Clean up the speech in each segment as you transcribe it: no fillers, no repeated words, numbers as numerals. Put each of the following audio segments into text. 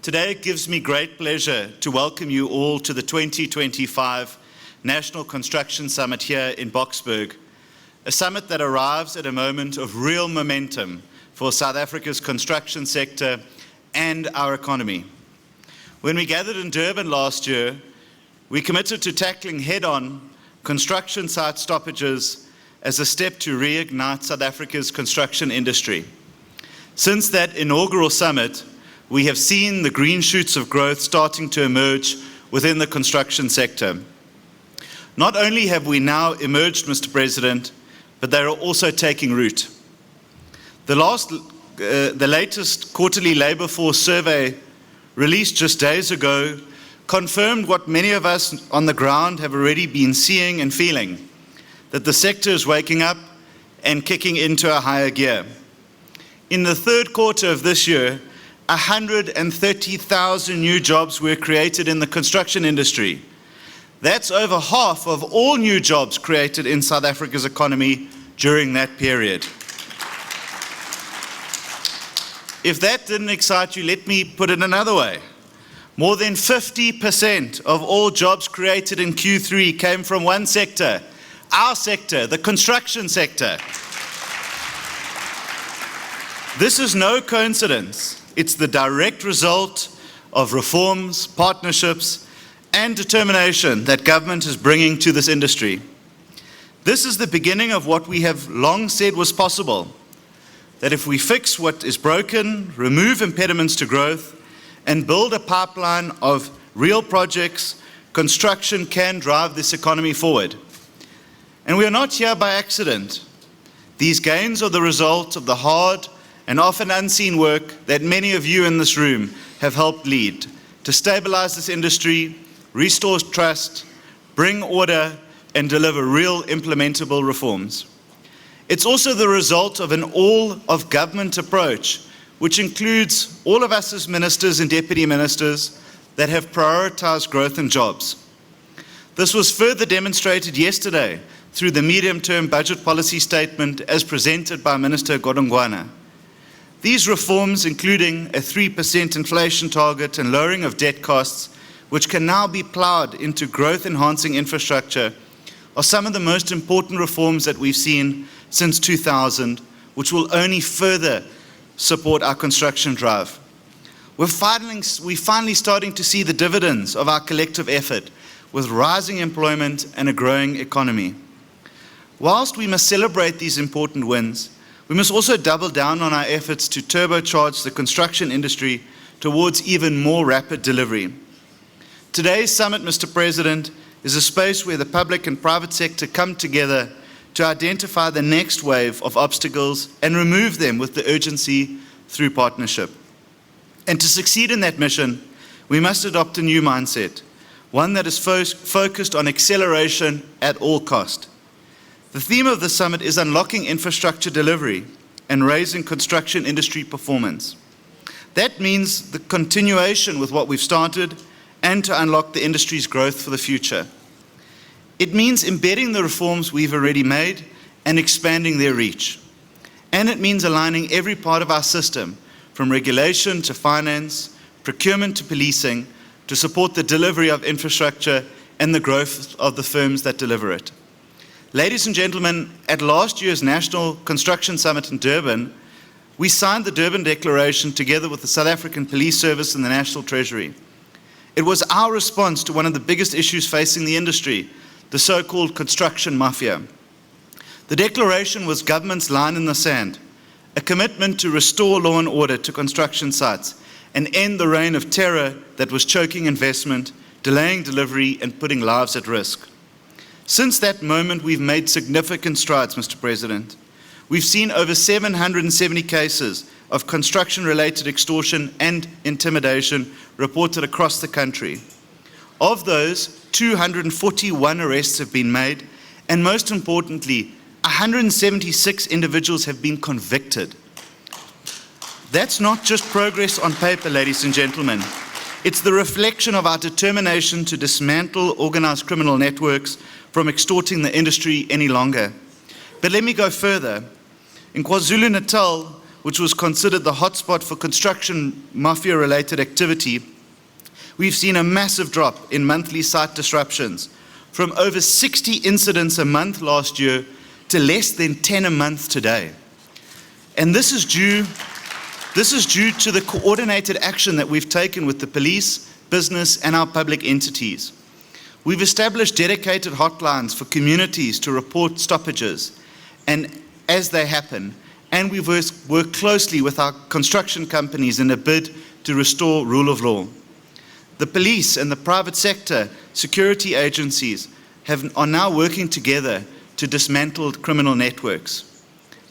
Today it gives me great pleasure to welcome you all to the 2025 National Construction Summit here in Boksburg, a summit that arrives at a moment of real momentum for South Africa's construction sector and our economy. When we gathered in Durban last year, we committed to tackling head-on construction site stoppages as a step to reignite South Africa's construction industry. Since that inaugural summit, we have seen the green shoots of growth starting to emerge within the construction sector. Not only have we now emerged, Mr. President, but they are also taking root. The latest quarterly labour force survey released just days ago confirmed what many of us on the ground have already been seeing and feeling, that the sector is waking up and kicking into a higher gear. In the third quarter of this year, 130,000 new jobs were created in the construction industry. That's over half of all new jobs created in South Africa's economy during that period. If that didn't excite you, let me put it another way. More than 50% of all jobs created in Q3 came from one sector, our sector, the construction sector. This is no coincidence. It's the direct result of reforms, partnerships, and determination that government is bringing to this industry. This is the beginning of what we have long said was possible, that if we fix what is broken, remove impediments to growth, and build a pipeline of real projects, construction can drive this economy forward. And we are not here by accident. These gains are the result of the hard and often unseen work that many of you in this room have helped lead to stabilize this industry, restore trust, bring order, and deliver real implementable reforms. It's also the result of an all-of-government approach, which includes all of us as ministers and deputy ministers that have prioritized growth and jobs. This was further demonstrated yesterday through the medium-term budget policy statement as presented by Minister Gauteng. These reforms, including a 3% inflation target and lowering of debt costs, which can now be ploughed into growth-enhancing infrastructure, are some of the most important reforms that we've seen since 2000, which will only further support our construction drive. We're finally starting to see the dividends of our collective effort with rising employment and a growing economy. Whilst we must celebrate these important wins, we must also double down on our efforts to turbocharge the construction industry towards even more rapid delivery. Today's summit, Mr. President, is a space where the public and private sector come together to identify the next wave of obstacles and remove them with the urgency through partnership. And to succeed in that mission, we must adopt a new mindset, one that is focused on acceleration at all cost. The theme of the summit is unlocking infrastructure delivery and raising construction industry performance. That means the continuation with what we've started and to unlock the industry's growth for the future. It means embedding the reforms we've already made and expanding their reach. And it means aligning every part of our system, from regulation to finance, procurement to policing, to support the delivery of infrastructure and the growth of the firms that deliver it. Ladies and gentlemen, at last year's National Construction Summit in Durban, we signed the Durban Declaration together with the South African Police Service and the National Treasury. It was our response to one of the biggest issues facing the industry, the so-called construction mafia. The declaration was government's line in the sand, a commitment to restore law and order to construction sites and end the reign of terror that was choking investment, delaying delivery, and putting lives at risk. Since that moment, we've made significant strides, Mr. President. We've seen over 770 cases of construction-related extortion and intimidation reported across the country. Of those, 241 arrests have been made, and most importantly, 176 individuals have been convicted. That's not just progress on paper, ladies and gentlemen. It's the reflection of our determination to dismantle organized criminal networks from extorting the industry any longer. But let me go further. In KwaZulu-Natal, which was considered the hotspot for construction mafia-related activity, we've seen a massive drop in monthly site disruptions from over 60 incidents a month last year to less than 10 a month today. And this is due to the coordinated action that we've taken with the police, business, and our public entities. We've established dedicated hotlines for communities to report stoppages and as they happen, and we've worked closely with our construction companies in a bid to restore rule of law. The police and the private sector security agencies are now working together to dismantle criminal networks.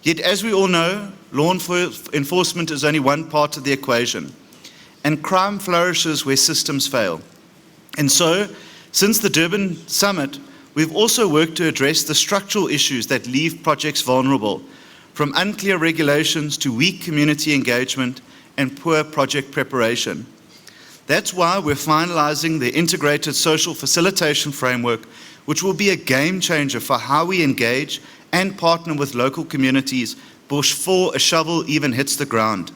Yet, as we all know, law enforcement is only one part of the equation, and crime flourishes where systems fail. And so, since the Durban summit, we've also worked to address the structural issues that leave projects vulnerable, from unclear regulations to weak community engagement and poor project preparation. That's why we're finalizing the integrated social facilitation framework, which will be a game changer for how we engage and partner with local communities before a shovel even hits the ground.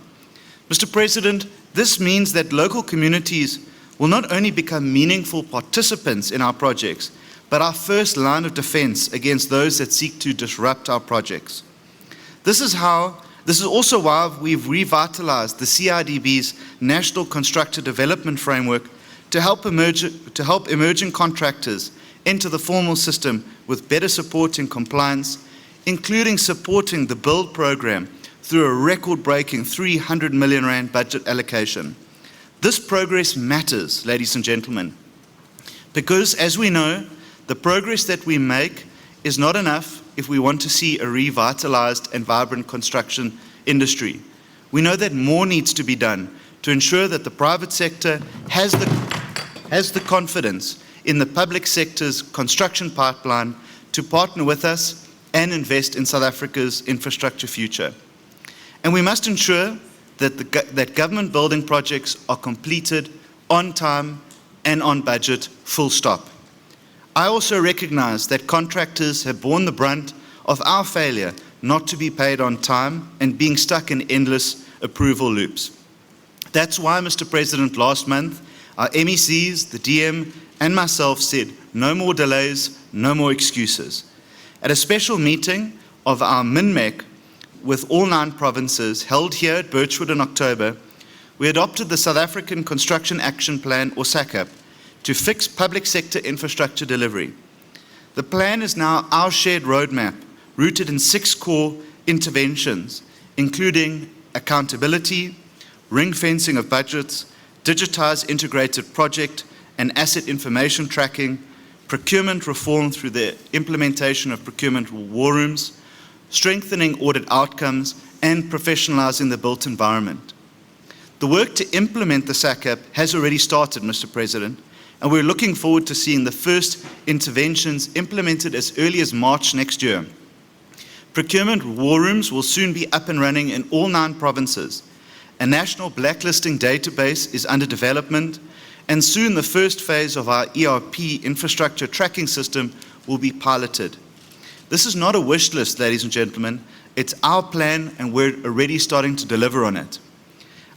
Mr. President, this means that local communities will not only become meaningful participants in our projects, but our first line of defense against those that seek to disrupt our projects. This is also why we've revitalized the CIDB's National Constructor Development Framework to help emerging contractors enter the formal system with better support and compliance, including supporting the build program through a record-breaking 300 million rand budget allocation. This progress matters, ladies and gentlemen, because as we know, the progress that we make is not enough if we want to see a revitalized and vibrant construction industry. We know that more needs to be done to ensure that the private sector has the confidence in the public sector's construction pipeline to partner with us and invest in South Africa's infrastructure future. And we must ensure that government building projects are completed on time and on budget, full stop. I also recognize that contractors have borne the brunt of our failure not to be paid on time and being stuck in endless approval loops. That's why, Mr. President, last month, our MECs, the DM, and myself said, no more delays, no more excuses. At a special meeting of our MINMEC with all 9 provinces held here at Birchwood in October, we adopted the South African Construction Action Plan, or SACAP, to fix public sector infrastructure delivery. The plan is now our shared roadmap, rooted in 6 core interventions, including accountability, ring-fencing of budgets, digitized integrated project and asset information tracking, procurement reform through the implementation of procurement war rooms, strengthening audit outcomes, and professionalizing the built environment. The work to implement the SACAP has already started, Mr. President, and we're looking forward to seeing the first interventions implemented as early as March next year. Procurement war rooms will soon be up and running in all 9 provinces. A national blacklisting database is under development, and soon the first phase of our ERP infrastructure tracking system will be piloted. This is not a wish list, ladies and gentlemen. It's our plan, and we're already starting to deliver on it.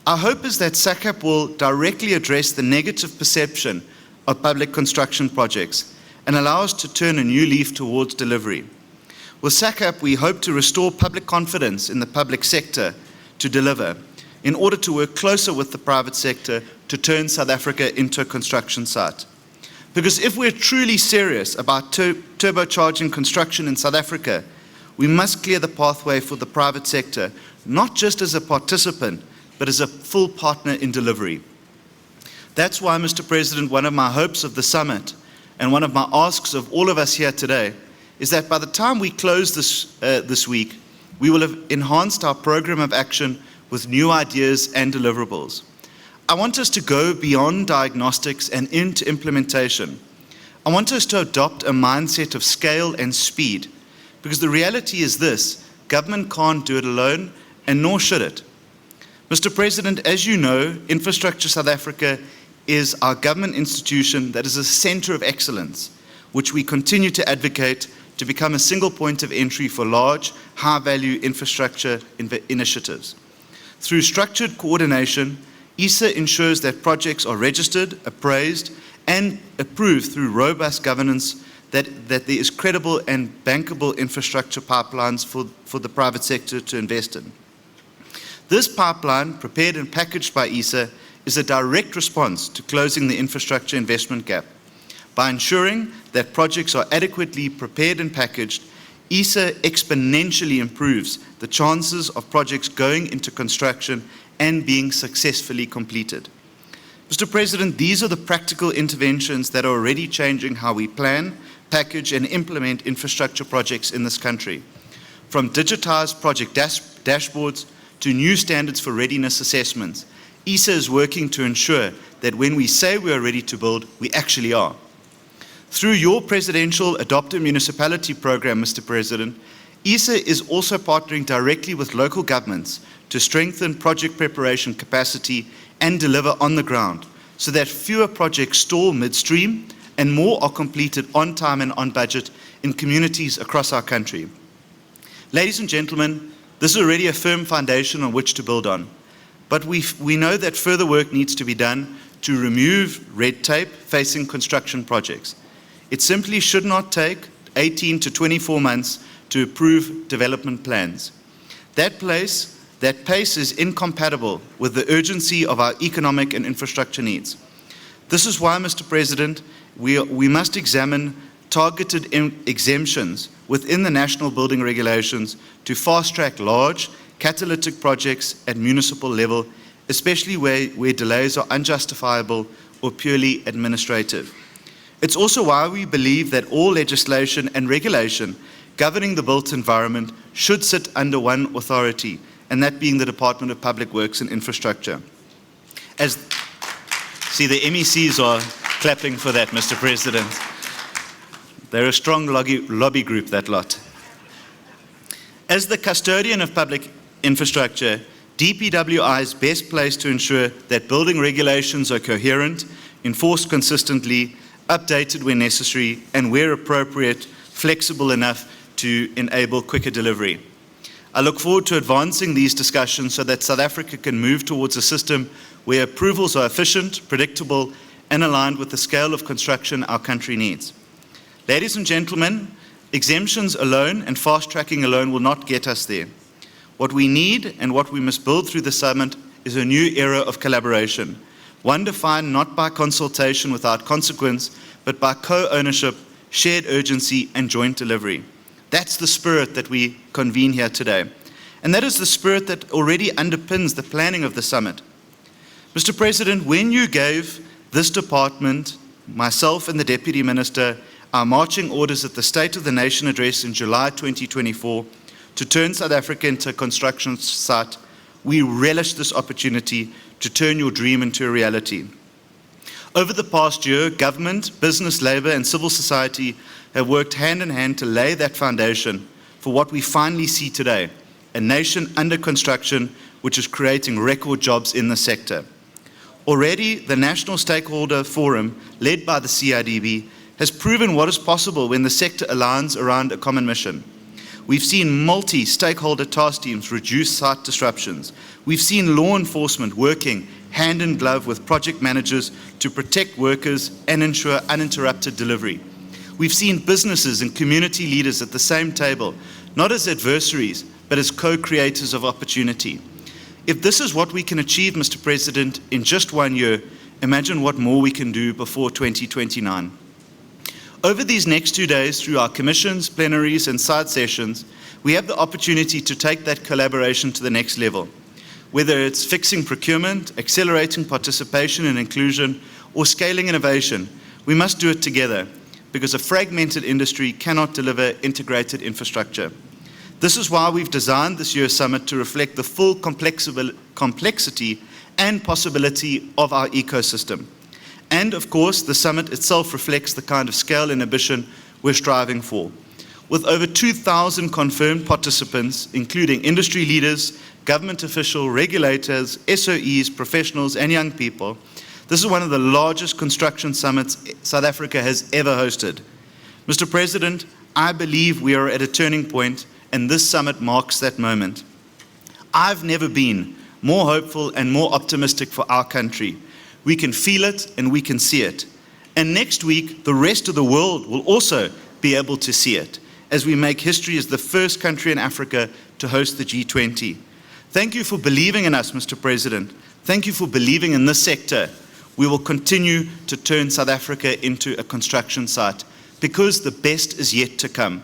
Our hope is that SACAP will directly address the negative perception of public construction projects and allow us to turn a new leaf towards delivery. With SACAP, we hope to restore public confidence in the public sector to deliver, in order to work closer with the private sector to turn South Africa into a construction site. Because if we're truly serious about turbocharging construction in South Africa, we must clear the pathway for the private sector, not just as a participant, but as a full partner in delivery. That's why, Mr. President, one of my hopes of the summit and one of my asks of all of us here today is that by the time we close this week, we will have enhanced our program of action with new ideas and deliverables. I want us to go beyond diagnostics and into implementation. I want us to adopt a mindset of scale and speed, because the reality is this: government can't do it alone, and nor should it. Mr. President, as you know, Infrastructure South Africa is our government institution that is a center of excellence, which we continue to advocate to become a single point of entry for large, high-value infrastructure initiatives. Through structured coordination, ESA ensures that projects are registered, appraised, and approved through robust governance, that there is credible and bankable infrastructure pipelines for the private sector to invest in. This pipeline, prepared and packaged by ESA, is a direct response to closing the infrastructure investment gap. By ensuring that projects are adequately prepared and packaged, ESA exponentially improves the chances of projects going into construction and being successfully completed. Mr. President, these are the practical interventions that are already changing how we plan, package, and implement infrastructure projects in this country. From digitized project dashboards to new standards for readiness assessments, ESA is working to ensure that when we say we are ready to build, we actually are. Through your presidential Adopt a Municipality program, Mr. President, ESA is also partnering directly with local governments to strengthen project preparation capacity and deliver on the ground, so that fewer projects stall midstream and more are completed on time and on budget in communities across our country. Ladies and gentlemen, this is already a firm foundation on which to build on, but we know that further work needs to be done to remove red tape facing construction projects. It simply should not take 18 to 24 months to approve development plans. That pace is incompatible with the urgency of our economic and infrastructure needs. This is why, Mr. President, we must examine targeted exemptions within the national building regulations to fast-track large catalytic projects at municipal level, especially where delays are unjustifiable or purely administrative. It's also why we believe that all legislation and regulation governing the built environment should sit under one authority, and that being the Department of Public Works and Infrastructure. See, the MECs are clapping for that, Mr. President. They're a strong lobby group, that lot. As the custodian of public infrastructure, DPWI is best placed to ensure that building regulations are coherent, enforced consistently, updated when necessary, and where appropriate, flexible enough to enable quicker delivery. I look forward to advancing these discussions so that South Africa can move towards a system where approvals are efficient, predictable, and aligned with the scale of construction our country needs. Ladies and gentlemen, exemptions alone and fast-tracking alone will not get us there. What we need and what we must build through the summit is a new era of collaboration, one defined not by consultation without consequence, but by co-ownership, shared urgency, and joint delivery. That's the spirit that we convene here today. And that is the spirit that already underpins the planning of the summit. Mr. President, when you gave this department, myself and the Deputy Minister, our marching orders at the State of the Nation address in July 2024 to turn South Africa into a construction site, we relish this opportunity to turn your dream into a reality. Over the past year, government, business, labor, and civil society have worked hand in hand to lay that foundation for what we finally see today, a nation under construction which is creating record jobs in the sector. Already, the National Stakeholder Forum, led by the CIDB, has proven what is possible when the sector aligns around a common mission. We've seen multi-stakeholder task teams reduce site disruptions. We've seen law enforcement working hand in glove with project managers to protect workers and ensure uninterrupted delivery. We've seen businesses and community leaders at the same table, not as adversaries, but as co-creators of opportunity. If this is what we can achieve, Mr. President, in just 1 year, imagine what more we can do before 2029. Over these next 2 days, through our commissions, plenaries, and side sessions, we have the opportunity to take that collaboration to the next level. Whether it's fixing procurement, accelerating participation and inclusion, or scaling innovation, we must do it together, because a fragmented industry cannot deliver integrated infrastructure. This is why we've designed this year's summit to reflect the full complexity and possibility of our ecosystem. And of course, the summit itself reflects the kind of scale and ambition we're striving for. With over 2,000 confirmed participants, including industry leaders, government officials, regulators, SOEs, professionals, and young people, this is one of the largest construction summits South Africa has ever hosted. Mr. President, I believe we are at a turning point, and this summit marks that moment. I've never been more hopeful and more optimistic for our country. We can feel it and we can see it. And next week, the rest of the world will also be able to see it as we make history as the first country in Africa to host the G20. Thank you for believing in us, Mr. President. Thank you for believing in this sector. We will continue to turn South Africa into a construction site because the best is yet to come.